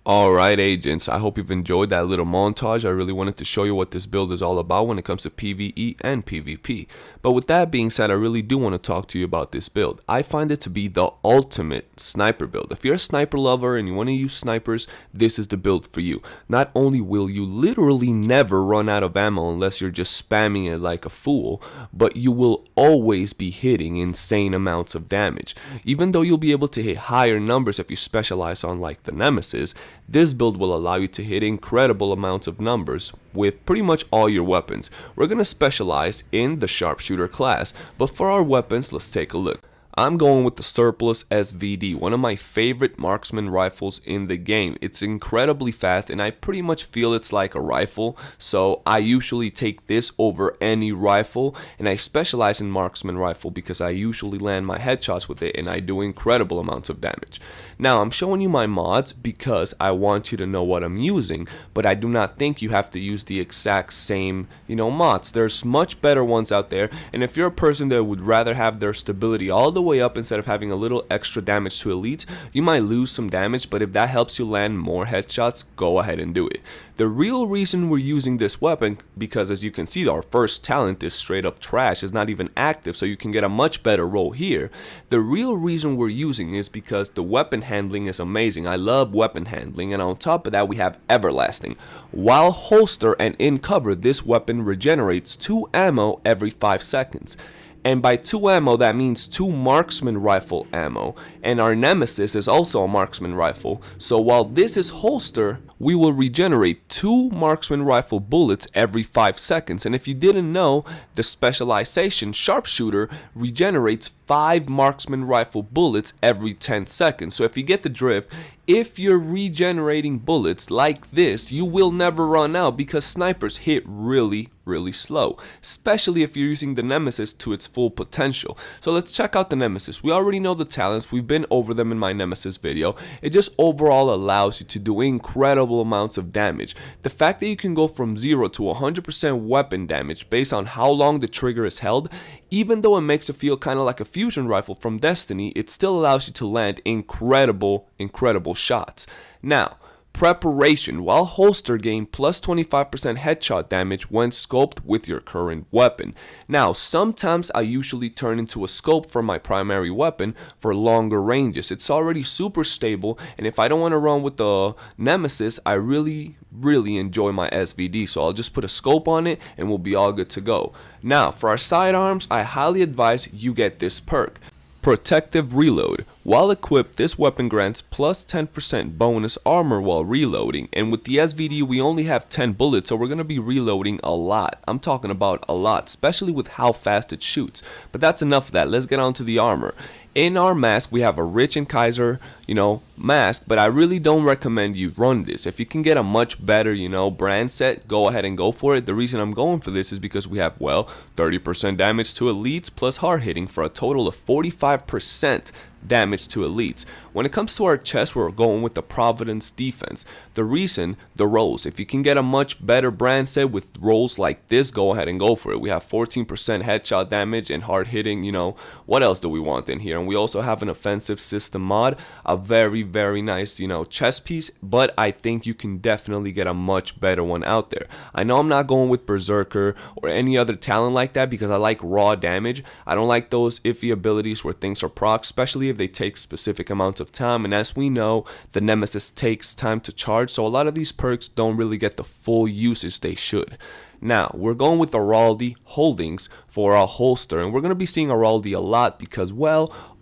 Alright agents, I hope you've enjoyed that little montage. I really wanted to show you what this build is all about when it comes to PvE and PvP. But with that being said, I really do want to talk to you about this build. I find it to be the ultimate sniper build. If you're a sniper lover and you want to use snipers, this is the build for you. Not only will you literally never run out of ammo unless you're just spamming it like a fool, but you will always be hitting insane amounts of damage. Even though you'll be able to hit higher numbers if you specialize on like the Nemesis, this build will allow you to hit incredible amounts of numbers with pretty much all your weapons. We're going to specialize in the sharpshooter class, but for our weapons, let's take a look. I'm going with the Surplus SVD, one of my favorite marksman rifles in the game. It's incredibly fast and I pretty much feel it's like a rifle, so I usually take this over any rifle, and I specialize in marksman rifle because I usually land my headshots with it and I do incredible amounts of damage. Now I'm showing you my mods because I want you to know what I'm using, but I do not think you have to use the exact same, mods. There's much better ones out there, and if you're a person that would rather have their stability all the way up instead of having a little extra damage to elites, you might lose some damage, but if that helps you land more headshots, go ahead and do it. The real reason we're using this weapon, because as you can see, our first talent is straight up trash, is not even active, so you can get a much better roll here. The real reason we're using is because the weapon handling is amazing. I love weapon handling, and on top of that we have everlasting. While holster and in cover, this weapon regenerates 2 ammo every 5 seconds. And by 2 ammo, that means 2 marksman rifle ammo. And our Nemesis is also a marksman rifle. So while this is holster, we will regenerate 2 marksman rifle bullets every 5 seconds. And if you didn't know, the specialization sharpshooter regenerates 5 marksman rifle bullets every 10 seconds. So if you get the drift, if you're regenerating bullets like this, you will never run out because snipers hit really slow, especially if you're using the Nemesis to its full potential. So let's check out the Nemesis. We already know the talents, we've been over them in my Nemesis video. It just overall allows you to do incredible amounts of damage. The fact that you can go from 0 to 100% weapon damage based on how long the trigger is held, even though it makes it feel kind of like a fusion rifle from Destiny, it still allows you to land incredible shots. Now, preparation. While holster gain plus 25% headshot damage when scoped with your current weapon. Now, sometimes I usually turn into a scope for my primary weapon for longer ranges. It's already super stable, and if I don't want to run with the Nemesis, I really enjoy my SVD, so I'll just put a scope on it and we'll be all good to go. Now, for our sidearms, I highly advise you get this perk. Protective Reload. While equipped, this weapon grants plus 10% bonus armor while reloading, and with the SVD we only have 10 bullets, so we're going to be reloading a lot. I'm talking about a lot, especially with how fast it shoots. But that's enough of that. Let's get on to the armor. In our mask, we have a Rich and Kaiser, mask, but I really don't recommend you run this. If you can get a much better, brand set, go ahead and go for it. The reason I'm going for this is because we have, 30% damage to elites plus hard hitting for a total of 45% damage to elites. When it comes to our chest, we're going with the Providence defense. The reason, the rolls. If you can get a much better brand set with rolls like this, go ahead and go for it. We have 14% headshot damage and hard hitting. What else do we want in here? And we also have an offensive system mod, a very nice chest piece, but I think you can definitely get a much better one out there. I know I'm not going with Berserker or any other talent like that because I like raw damage. I don't like those iffy abilities where things are proc, especially if they take specific amounts of time, and as we know, the Nemesis takes time to charge, so a lot of these perks don't really get the full usage they should. Now, we're going with Araldi Holdings for our holster, and we're going to be seeing Araldi a lot because,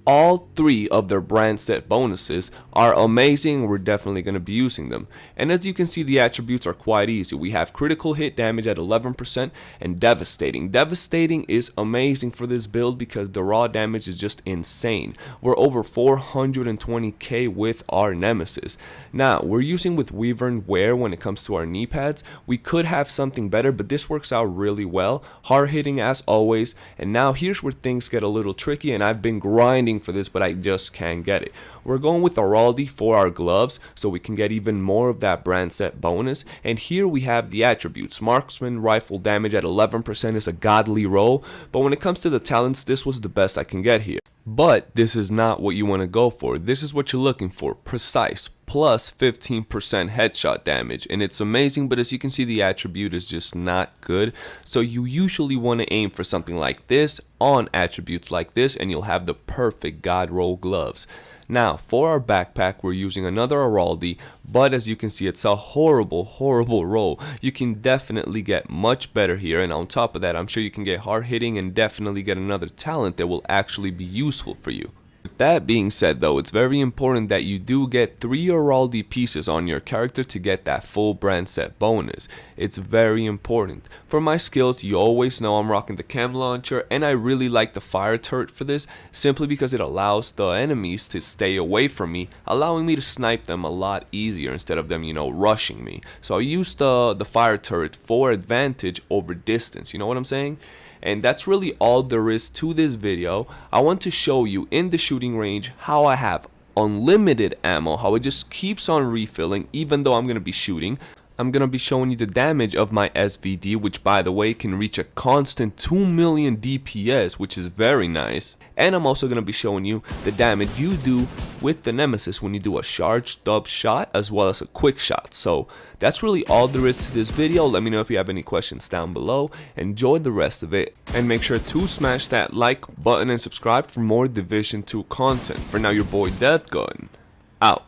All three of their brand set bonuses are amazing. We're definitely going to be using them. And as you can see, the attributes are quite easy. We have critical hit damage at 11% and devastating. Devastating is amazing for this build because the raw damage is just insane. We're over 420k with our nemesis. Now, we're using with Wyvern wear when it comes to our knee pads. We could have something better, but this works out really well. Hard hitting as always. And now here's where things get a little tricky, and I've been grinding for this, but I just can't get it. We're going with Araldi for our gloves so we can get even more of that brand set bonus. And here we have the attributes. Marksman rifle damage at 11% is a godly roll, but when it comes to the talents, this was the best I can get here. But this is not what you want to go for. This is what you're looking for. Precise plus 15% headshot damage, and it's amazing, but as you can see, the attribute is just not good. So you usually want to aim for something like this on attributes like this, and you'll have the perfect god roll gloves. Now for our backpack, we're using another Araldi, but as you can see, it's a horrible roll. You can definitely get much better here, and on top of that, I'm sure you can get hard hitting and definitely get another talent that will actually be useful for you. With that being said though, it's very important that you do get 3 Araldi pieces on your character to get that full brand set bonus. It's very important. For my skills, you always know I'm rocking the chem launcher, and I really like the fire turret for this simply because it allows the enemies to stay away from me, allowing me to snipe them a lot easier instead of them, rushing me. So I use the fire turret for advantage over distance, you know what I'm saying? And that's really all there is to this video. I want to show you in the shooting range how I have unlimited ammo, how it just keeps on refilling even though I'm going to be shooting. I'm going to be showing you the damage of my SVD, which by the way can reach a constant 2 million DPS, which is very nice. And I'm also going to be showing you the damage you do with the Nemesis when you do a charged up shot as well as a quick shot. So that's really all there is to this video. Let me know if you have any questions down below. Enjoy the rest of it, and make sure to smash that like button and subscribe for more Division 2 content. For now, your boy Deathgun out.